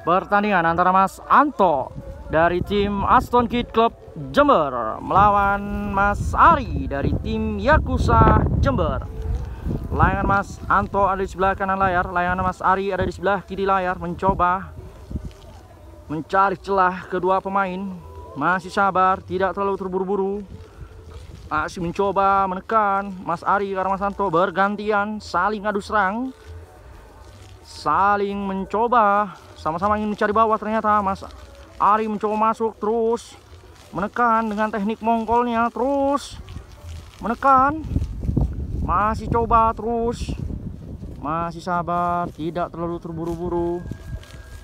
Pertandingan antara Mas Anto dari tim Aston Kid Club Jember melawan Mas Ari dari tim Yakuza Jember. Layangan Mas Anto ada di sebelah kanan layar, layangan Mas Ari ada di sebelah kiri layar, mencoba mencari celah kedua pemain. Masih sabar, tidak terlalu terburu-buru. Masih mencoba menekan Mas Ari karena Mas Anto bergantian saling adu serang, saling mencoba sama-sama ingin mencari bawah. Ternyata Mas Ari mencoba masuk, terus menekan dengan teknik mongkolnya, terus menekan, masih coba terus, masih sabar, tidak terlalu terburu-buru.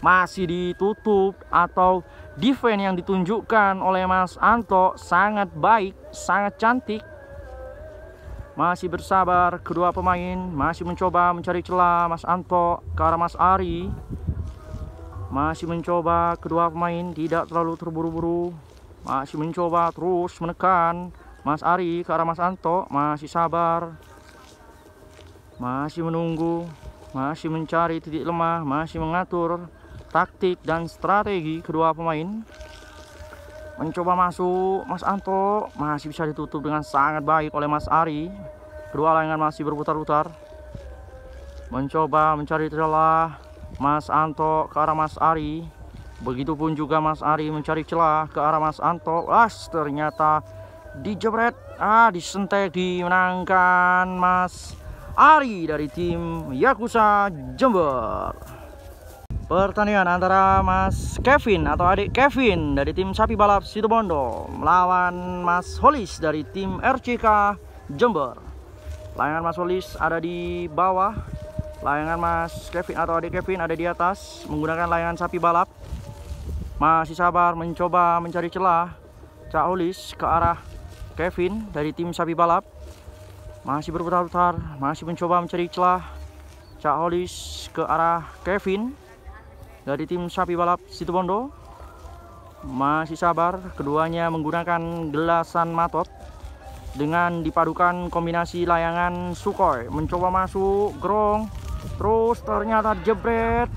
Masih ditutup atau defense yang ditunjukkan oleh Mas Anto sangat baik, sangat cantik. Masih bersabar kedua pemain, masih mencoba mencari celah Mas Anto ke arah Mas Ari. Masih mencoba kedua pemain, tidak terlalu terburu-buru. Masih mencoba terus menekan Mas Ari ke arah Mas Anto, masih sabar. Masih menunggu, masih mencari titik lemah, masih mengatur taktik dan strategi kedua pemain. Mencoba masuk Mas Anto, masih bisa ditutup dengan sangat baik oleh Mas Ari. Kedua layangan masih berputar-putar, mencoba mencari celah Mas Anto ke arah Mas Ari. Begitupun juga Mas Ari mencari celah ke arah Mas Anto. Ternyata dijebret, disentek, dimenangkan Mas Ari dari tim Yakuza Jember. Pertandingan antara Mas Kevin atau adik Kevin dari tim Sapi Balap Situbondo melawan Mas Holis dari tim RCK Jember. Layangan Mas Holis ada di bawah, layangan Mas Kevin atau adik Kevin ada di atas menggunakan layangan Sapi Balap. Masih sabar mencoba mencari celah Cak Holis ke arah Kevin dari tim Sapi Balap. Masih berputar-putar, masih mencoba mencari celah Cak Holis ke arah Kevin dari tim Sapi Balap Situbondo. Masih sabar, keduanya menggunakan gelasan matot dengan dipadukan kombinasi layangan Sukhoi. Mencoba masuk grong, terus ternyata jebret,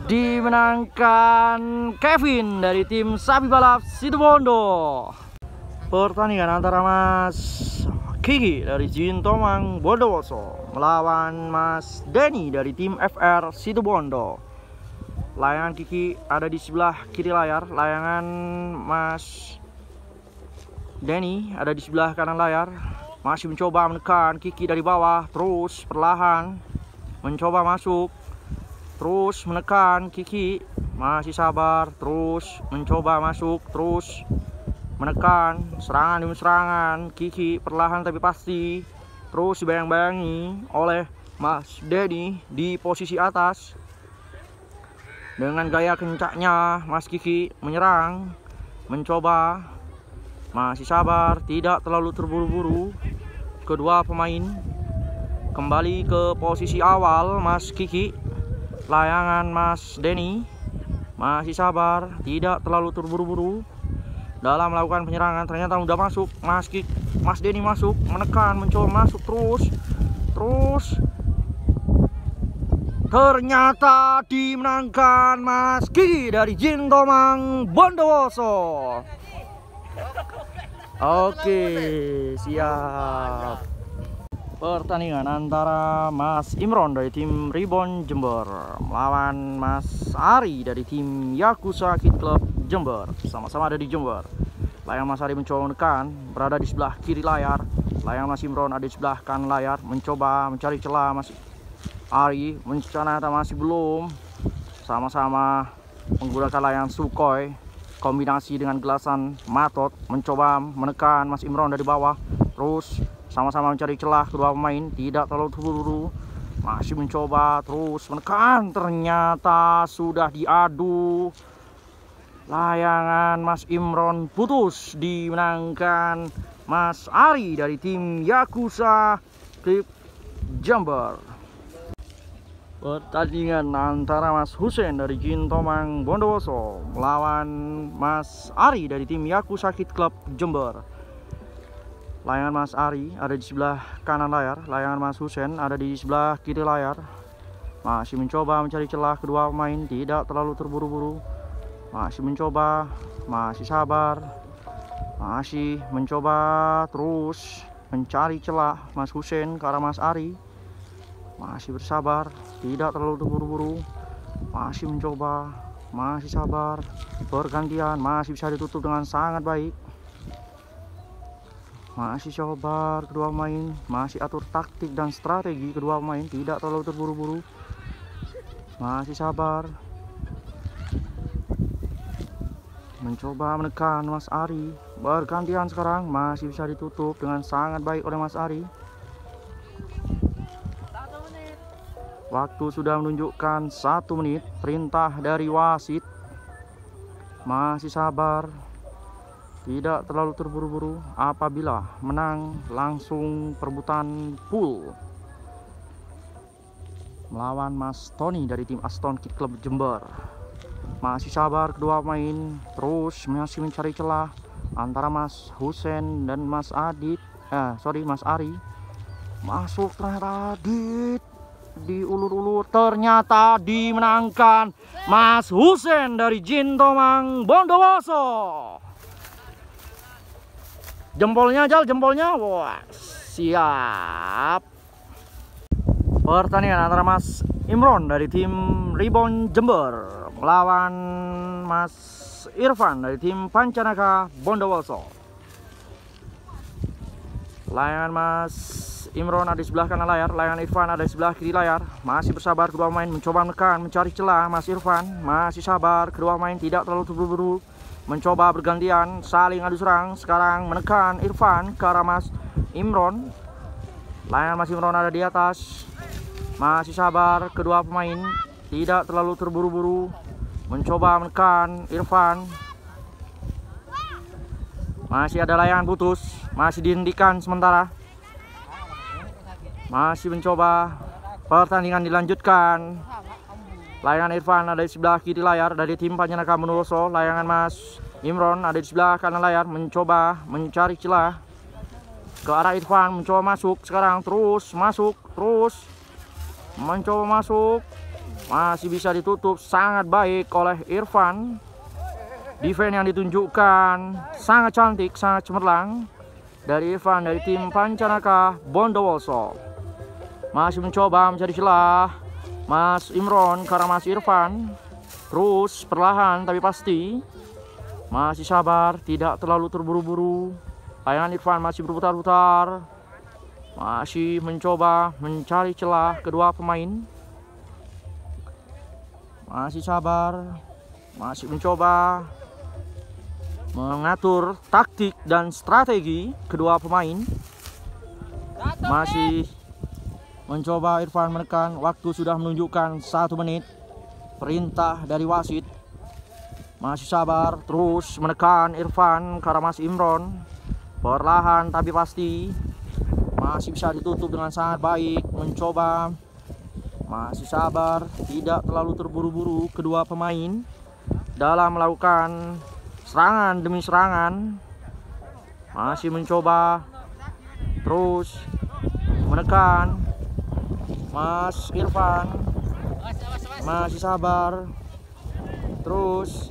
dimenangkan Kevin dari tim Sapi Balap Situbondo. Pertandingan antara Mas Kiki dari Jintomang Bondowoso melawan Mas Denny dari tim FR Situbondo. Layangan Kiki ada di sebelah kiri layar, layangan Mas Denny ada di sebelah kanan layar. Masih mencoba menekan Kiki dari bawah, terus perlahan mencoba masuk, terus menekan Kiki. Masih sabar, terus mencoba masuk, terus menekan, serangan demi serangan Kiki perlahan tapi pasti. Terus dibayang-bayangi oleh Mas Denny di posisi atas. Dengan gaya kencaknya Mas Kiki menyerang, mencoba, masih sabar, tidak terlalu terburu-buru. Kedua pemain kembali ke posisi awal. Mas Kiki, layangan Mas Denny, masih sabar, tidak terlalu terburu-buru dalam melakukan penyerangan. Ternyata udah masuk Mas Denny masuk, menekan, mencoba masuk terus ternyata dimenangkan Mas Kiki dari Jintomang Bondowoso. Oke, siap. Pertandingan antara Mas Imron dari tim Ribon Jember melawan Mas Ari dari tim Yakuza Kid Club Jember. Sama-sama ada di Jember. Layangan Mas Ari mencoba menekan, berada di sebelah kiri layar. Layangan Mas Imron ada di sebelah kanan layar, mencoba mencari celah Mas Ari, ternyata masih belum. Sama-sama menggunakan layangan Sukhoi kombinasi dengan gelasan matot, mencoba menekan Mas Imron dari bawah. Terus sama-sama mencari celah kedua pemain, tidak terlalu terburu-buru. Masih mencoba terus menekan, ternyata sudah diadu. Layangan Mas Imron putus, dimenangkan Mas Ari dari tim Yakuza Kid Jember. Pertandingan antara Mas Hussein dari Jintomang Bondowoso melawan Mas Ari dari tim Yakuza Kid Club Jember. Layangan Mas Ari ada di sebelah kanan layar, layangan Mas Hussein ada di sebelah kiri layar. Masih mencoba mencari celah kedua pemain, tidak terlalu terburu-buru. Masih mencoba, masih sabar. Masih mencoba terus mencari celah Mas Husein ke arah Mas Ari. Masih bersabar, tidak terlalu terburu-buru. Masih mencoba, masih sabar. Bergantian, masih bisa ditutup dengan sangat baik. Masih coba kedua pemain, masih atur taktik dan strategi kedua pemain, tidak terlalu terburu-buru. Masih sabar. Mencoba menekan Mas Ari. Bergantian sekarang, masih bisa ditutup dengan sangat baik oleh Mas Ari. Waktu sudah menunjukkan 1 menit. Perintah dari wasit. Masih sabar, tidak terlalu terburu-buru. Apabila menang langsung perebutan pool melawan Mas Tony dari tim Aston Kid Club Jember. Masih sabar kedua pemain, terus masih mencari celah antara Mas Husein dan Mas Mas Ari. Masuk ternyata diulur-ulur, ternyata dimenangkan Mas Husein dari Jin Tomang Bondowoso. Jempolnya Jal, jempolnya. Wah, siap. Pertandingan antara Mas Imron dari tim Rebound Jember melawan Mas Irfan dari tim Pancanaka Bondowoso. Layangan Mas Imron ada di sebelah kanan layar, layangan Irfan ada di sebelah kiri layar. Masih bersabar kedua pemain, mencoba menekan, mencari celah Mas Irfan. Masih sabar kedua pemain, tidak terlalu terburu-buru. Mencoba bergantian, saling adu serang. Sekarang menekan Irfan ke arah Mas Imron. Layangan Mas Imron ada di atas. Masih sabar kedua pemain, tidak terlalu terburu-buru. Mencoba menekan Irfan. Masih ada layangan putus, masih dihentikan sementara. Masih mencoba, pertandingan dilanjutkan. Layangan Irfan ada di sebelah kiri layar dari tim Pancanaka Bondowoso. Layangan Mas Imron ada di sebelah kanan layar, mencoba mencari celah ke arah Irfan, mencoba masuk. Sekarang terus masuk, terus mencoba masuk. Masih bisa ditutup sangat baik oleh Irfan. Defense yang ditunjukkan sangat cantik, sangat cemerlang dari Irfan dari tim Pancanaka Bondowoso. Masih mencoba mencari celah Mas Imron karena Mas Irfan. Terus perlahan tapi pasti. Masih sabar, tidak terlalu terburu-buru. Layangan Irfan masih berputar-putar. Masih mencoba mencari celah kedua pemain. Masih sabar. Masih mencoba mengatur taktik dan strategi kedua pemain. Masih mencoba Irfan menekan. Waktu sudah menunjukkan 1 menit. Perintah dari wasit. Masih sabar, terus menekan Irfan ke arah Mas Imron. Perlahan tapi pasti. Masih bisa ditutup dengan sangat baik. Mencoba. Masih sabar, tidak terlalu terburu-buru kedua pemain dalam melakukan serangan demi serangan. Masih mencoba terus menekan Mas Irfan. Masih sabar, terus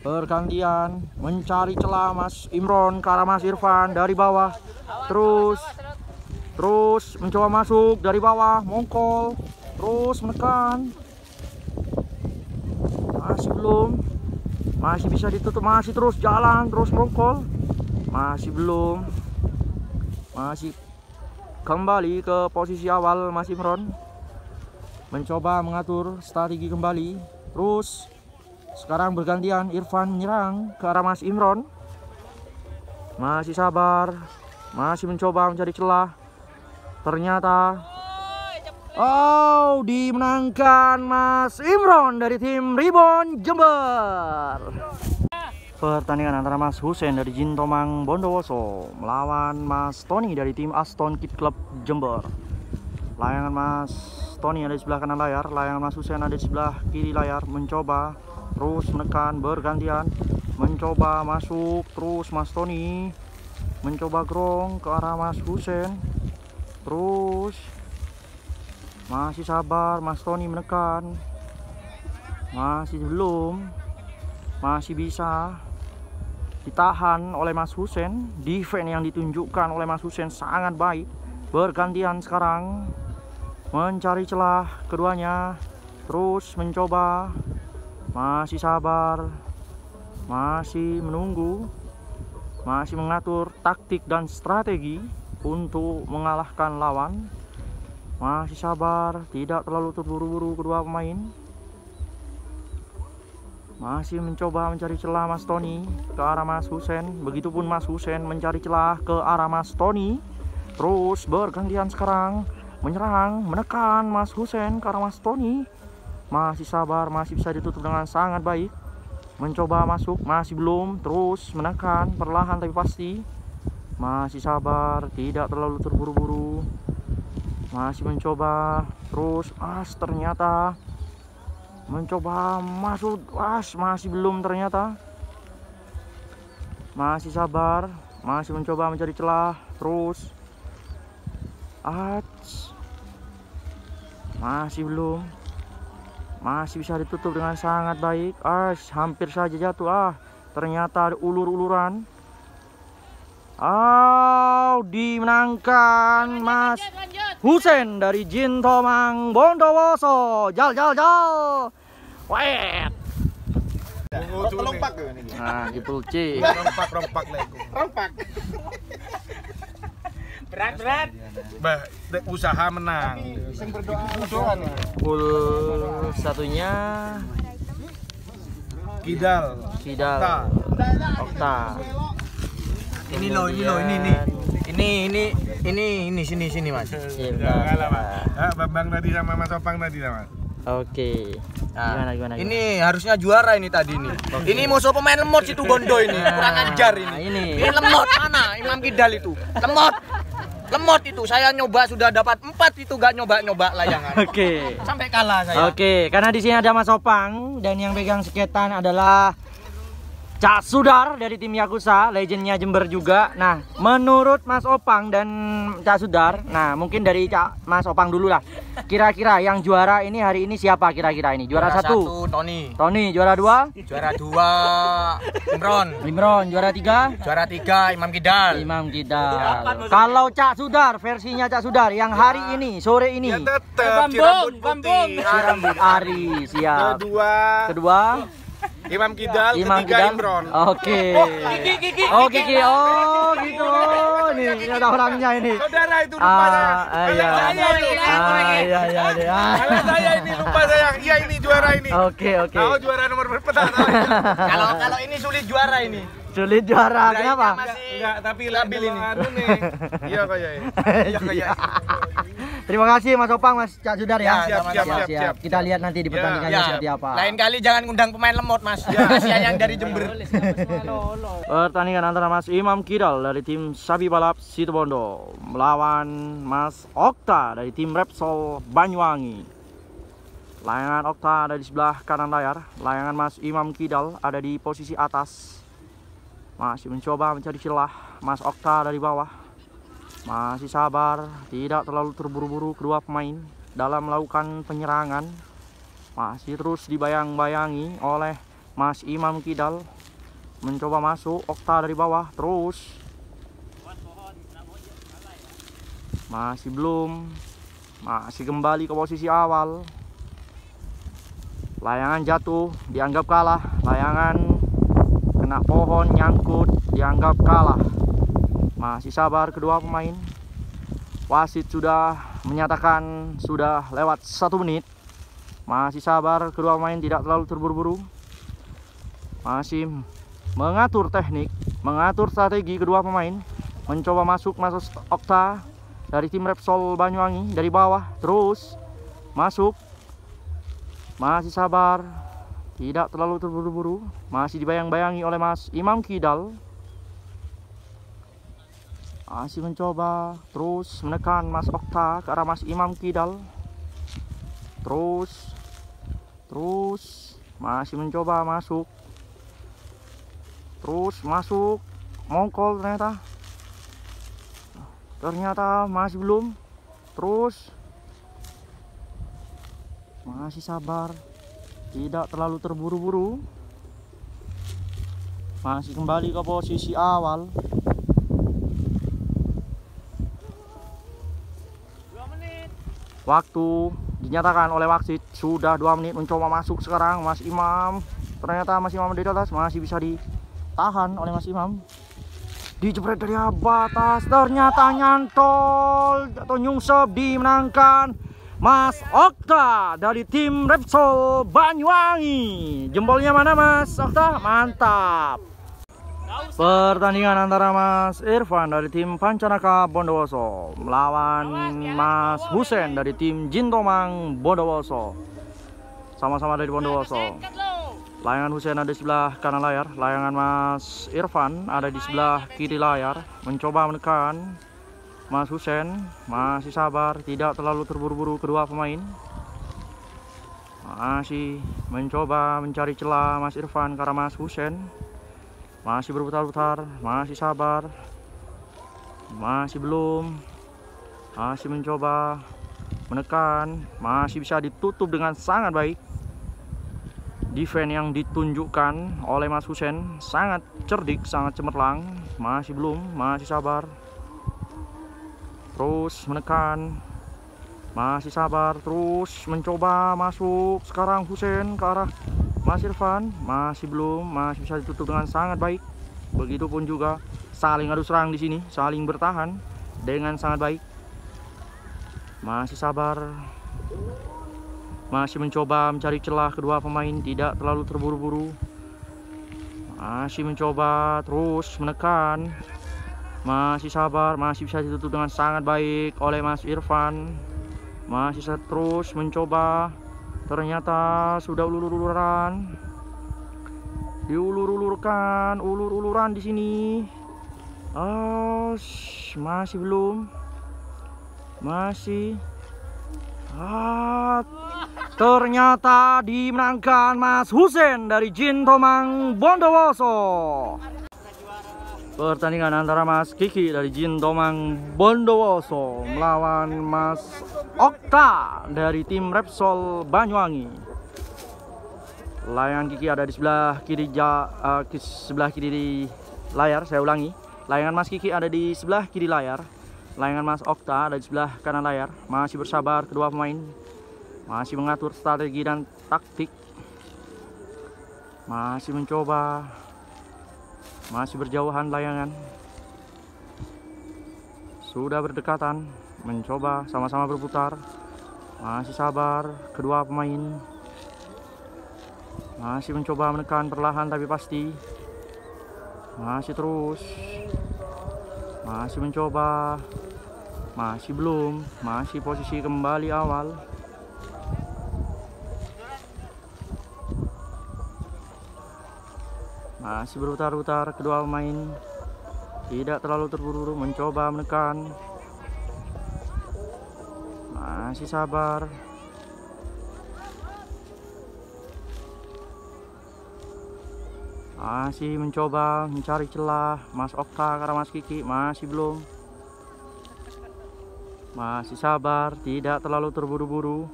bergantian mencari celah Mas Imron ke arah Mas Irfan dari bawah. Terus mencoba masuk dari bawah, mongkol, terus menekan. Masih belum. Masih bisa ditutup, masih terus jalan, terus mongkol. Masih belum. Masih kembali ke posisi awal Mas Imron. Mencoba mengatur strategi kembali. Terus sekarang bergantian Irfan menyerang ke arah Mas Imron. Masih sabar. Masih mencoba mencari celah. Ternyata dimenangkan Mas Imron dari tim Rebound Jember. Pertandingan antara Mas Husein dari Jin Tomang Bondowoso melawan Mas Tony dari tim Aston Kid Club Jember. Layangan Mas Tony ada di sebelah kanan layar, layangan Mas Husein ada di sebelah kiri layar. Mencoba terus menekan, bergantian mencoba masuk. Terus Mas Tony mencoba grong ke arah Mas Husein. Terus Masih sabar Mas Tony menekan. Masih belum. Masih bisa ditahan oleh Mas Husen. Defense yang ditunjukkan oleh Mas Husen sangat baik. Bergantian sekarang mencari celah keduanya. Terus mencoba. Masih sabar. Masih menunggu. Masih mengatur taktik dan strategi untuk mengalahkan lawan. Masih sabar, tidak terlalu terburu-buru kedua pemain. Masih mencoba mencari celah Mas Tony ke arah Mas Husen. Begitupun Mas Husen mencari celah ke arah Mas Tony. Terus bergantian sekarang menyerang, menekan Mas Husen ke arah Mas Tony. Masih sabar, masih bisa ditutup dengan sangat baik. Mencoba masuk, masih belum. Terus menekan, perlahan tapi pasti. Masih sabar, tidak terlalu terburu-buru. Masih mencoba. Terus ternyata mencoba masuk. Masih belum ternyata. Masih sabar, masih mencoba mencari celah. Terus masih belum. Masih bisa ditutup dengan sangat baik. Hampir saja jatuh. Ternyata ada ulur-uluran. Dimenangkan Mas Husen dari Jin Tomang Bondowoso. Jal. Wet. Lompak ini. Nah, dipulci. Rompak lego. Rompak. Berat. Usaha menang. Iseng berdoa. Full satunya Kidal. Okta. Ini sini Mas. Kalah Mas. Bambang tadi sama Mas Opang tadi sama. Oke. Gimana? Ini harusnya juara ini tadi nih. Ini musuh pemain lemot situ Bondo ini. Kurang ajar ini. Ini lemot mana? Imam Kidal itu. Lemot itu. Saya nyoba sudah dapat 4 itu gak nyoba layangan. Oke. Sampai kalah saya. Oke, karena di sini ada Mas Opang dan yang pegang siketan adalah Cak Sudar dari tim Yakuza, legendnya Jember juga. Nah, menurut Mas Opang dan Cak Sudar, nah mungkin dari Mas Opang dulu lah. Kira-kira yang juara ini hari ini siapa kira-kira ini? Juara 1 Tony, juara 2? Juara 2 Imron, juara 3? Juara 3 Imam Kidal. Kalau Cak Sudar, versinya Cak Sudar yang hari ini, sore ini. Ya tetap Bambung. Rambut Ari, siap. Kedua Imam Kidal, ketiga Imron. Oke. Kiki. Oh gitu. Nih ada orangnya ini. Saudara itu lupa saya. Saya ini lupa saya. Iya ini juara ini. Oke. Tahu juara nomor berapa? Kalau ini sulit juara ini. Sulit juara. Kenapa? Enggak, tapi labil ini. Iya kayak. Terima kasih Mas Opang, Mas Cak Sudar ya. Siap. Kita lihat nanti di pertandingannya seperti apa. Lain kali jangan ngundang pemain lemot Mas. Kasihan yang dari Jember. Pertandingan antara Mas Imam Kidal dari tim Sabi Balap Situbondo melawan Mas Okta dari tim Repsol Banyuwangi. Layangan Okta ada di sebelah kanan layar. Layangan Mas Imam Kidal ada di posisi atas. Masih mencoba mencari celah. Mas Okta dari bawah. Masih sabar, tidak terlalu terburu-buru kedua pemain dalam melakukan penyerangan. Masih terus dibayang-bayangi oleh Mas Imam Kidal. Mencoba masuk, Okta dari bawah, terus. Masih belum. Masih kembali ke posisi awal. Layangan jatuh, dianggap kalah. Layangan kena pohon, nyangkut, dianggap kalah. Masih sabar kedua pemain. Wasit sudah menyatakan sudah lewat 1 menit. Masih sabar kedua pemain, tidak terlalu terburu-buru. Masih mengatur teknik, mengatur strategi kedua pemain. Mencoba masuk Okta dari tim Repsol Banyuwangi dari bawah, terus masuk. Masih sabar, tidak terlalu terburu-buru. Masih dibayang-bayangi oleh Mas Imam Kidal. Masih mencoba terus menekan Mas Okta ke arah Mas Imam Kidal. Terus masih mencoba masuk. Terus masuk, mongkol ternyata masih belum. Terus masih sabar, tidak terlalu terburu-buru. Masih kembali ke posisi awal. Waktu dinyatakan oleh wasit sudah 2 menit. Mencoba masuk sekarang Mas Imam. Ternyata Mas Imam di atas, masih bisa ditahan oleh Mas Imam. Dijepret dari batas, ternyata nyantol atau nyungsep, dimenangkan Mas Okta dari tim Repsol Banyuwangi. Jempolnya mana Mas Okta? Mantap. Pertandingan antara Mas Irfan dari tim Pancanaka Bondowoso melawan Mas Husen dari tim Jintomang Bondowoso. Sama-sama dari Bondowoso. Layangan Husen ada di sebelah kanan layar, layangan Mas Irfan ada di sebelah kiri layar. Mencoba menekan Mas Husen, masih sabar, tidak terlalu terburu-buru kedua pemain. Masih mencoba mencari celah Mas Irfan karena Mas Husen. Masih berputar-putar, masih sabar. Masih belum. Masih mencoba menekan, masih bisa ditutup dengan sangat baik. Defense yang ditunjukkan oleh Mas Husen sangat cerdik, sangat cemerlang. Masih belum, masih sabar. Terus menekan, masih sabar. Terus mencoba masuk. Sekarang Husen ke arah Mas Irfan, masih belum, masih bisa ditutup dengan sangat baik. Begitupun juga saling adu serang di sini, saling bertahan dengan sangat baik. Masih sabar. Masih mencoba mencari celah kedua pemain, tidak terlalu terburu-buru. Masih mencoba terus menekan. Masih sabar, masih bisa ditutup dengan sangat baik oleh Mas Irfan. Masih terus mencoba. Ternyata sudah ulur-uluran. Diulur-ulurkan, ulur-uluran di sini. Masih belum. Masih. Ternyata dimenangkan Mas Husen dari Jintomang Bondowoso. Pertandingan antara Mas Kiki dari Jintomang Bondowoso melawan Mas Okta dari tim Repsol Banyuwangi. Layangan Kiki ada di sebelah kiri di layar. Saya ulangi, layangan Mas Kiki ada di sebelah kiri layar. Layangan Mas Okta ada di sebelah kanan layar. Masih bersabar kedua pemain, masih mengatur strategi dan taktik. Masih mencoba, masih berjauhan layangan. Sudah berdekatan, mencoba sama-sama berputar. Masih sabar kedua pemain. Masih mencoba menekan perlahan tapi pasti. Masih terus. Masih mencoba. Masih belum. Masih posisi kembali awal. Masih berputar-putar kedua pemain. Tidak terlalu terburu-buru, mencoba menekan. Masih sabar. Masih mencoba mencari celah Mas Okta karena Mas Kiki, masih belum. Masih sabar, tidak terlalu terburu-buru.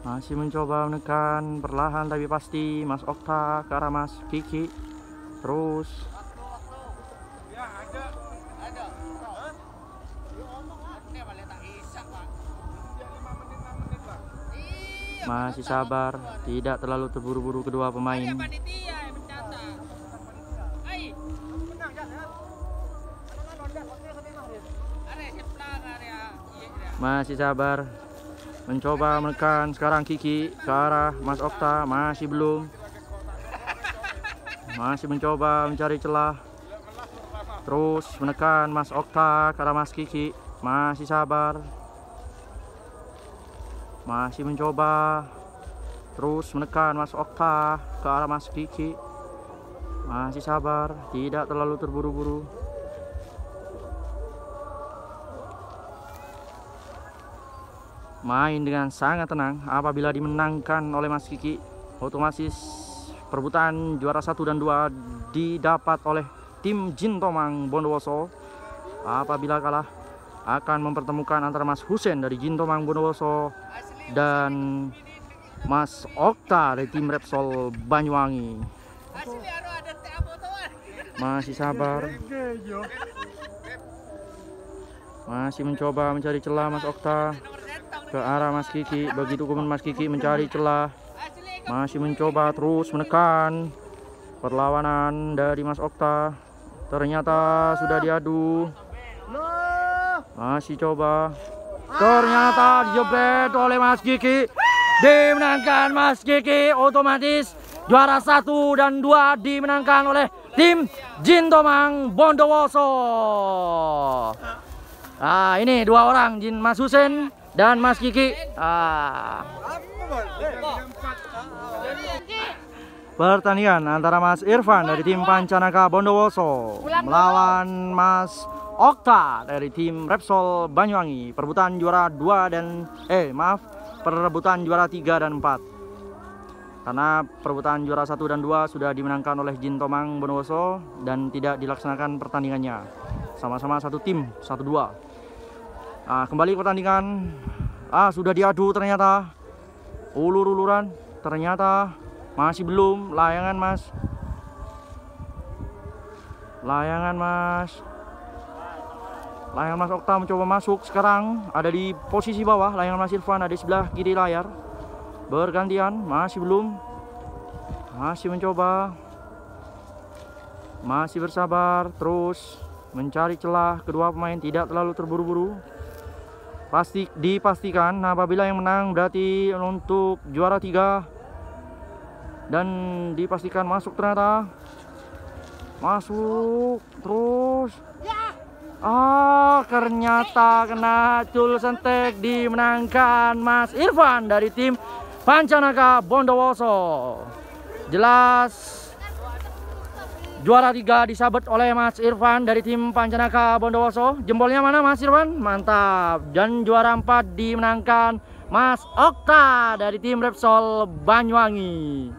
Masih mencoba menekan perlahan tapi pasti Mas Okta ke arah Mas Kiki. Terus masih sabar, tidak terlalu terburu-buru kedua pemain. Masih sabar, mencoba menekan. Sekarang Kiki ke arah Mas Okta, masih belum. Masih mencoba mencari celah. Terus menekan Mas Okta ke arah Mas Kiki, masih sabar. Masih mencoba terus menekan Mas Okta ke arah Mas Kiki. Masih sabar, tidak terlalu terburu-buru. Main dengan sangat tenang. Apabila dimenangkan oleh Mas Kiki, otomatis perebutan juara 1 dan 2 didapat oleh tim Jintomang Bondowoso. Apabila kalah, akan mempertemukan antara Mas Husen dari Jin Tomang Bondowoso dan Mas Okta dari tim Repsol Banyuwangi. Masih sabar. Masih mencoba mencari celah Mas Okta ke arah Mas Kiki. Begitu kemudian Mas Kiki mencari celah. Masih mencoba terus menekan perlawanan dari Mas Okta. Ternyata sudah diadu. Masih coba. Ternyata dijebret oleh Mas Kiki. Dimenangkan Mas Kiki. Otomatis juara 1 dan 2 dimenangkan oleh tim Jin Tomang Bondowoso. Nah, ini 2 orang, Mas Husen dan Mas Kiki. Pertandingan antara Mas Irfan dari tim Pancanaka Bondowoso melawan Mas Okta dari tim Repsol Banyuwangi. Perebutan juara 2 dan perebutan juara 3 dan 4. Karena perebutan juara 1 dan 2 sudah dimenangkan oleh Jin Tomang Bondowoso dan tidak dilaksanakan pertandingannya. Sama-sama satu tim, 1-2. Nah, kembali pertandingan. Sudah diadu ternyata. Ulur-uluran. Ternyata masih belum. Layangan Mas. Layangan Mas Okta mencoba masuk. Sekarang ada di posisi bawah. Layangan Mas Irfan ada di sebelah kiri layar. Bergantian. Masih belum. Masih mencoba. Masih bersabar. Terus mencari celah. Kedua pemain tidak terlalu terburu-buru. Dipastikan apabila yang menang berarti untuk juara 3. Dan dipastikan masuk ternyata. Masuk. Terus. Ternyata kena cul sentek, dimenangkan Mas Irfan dari tim Pancanaka Bondowoso. Jelas juara 3 disabet oleh Mas Irfan dari tim Pancanaka Bondowoso. Jempolnya mana Mas Irfan? Mantap. Dan juara 4 dimenangkan Mas Okta dari tim Repsol Banyuwangi.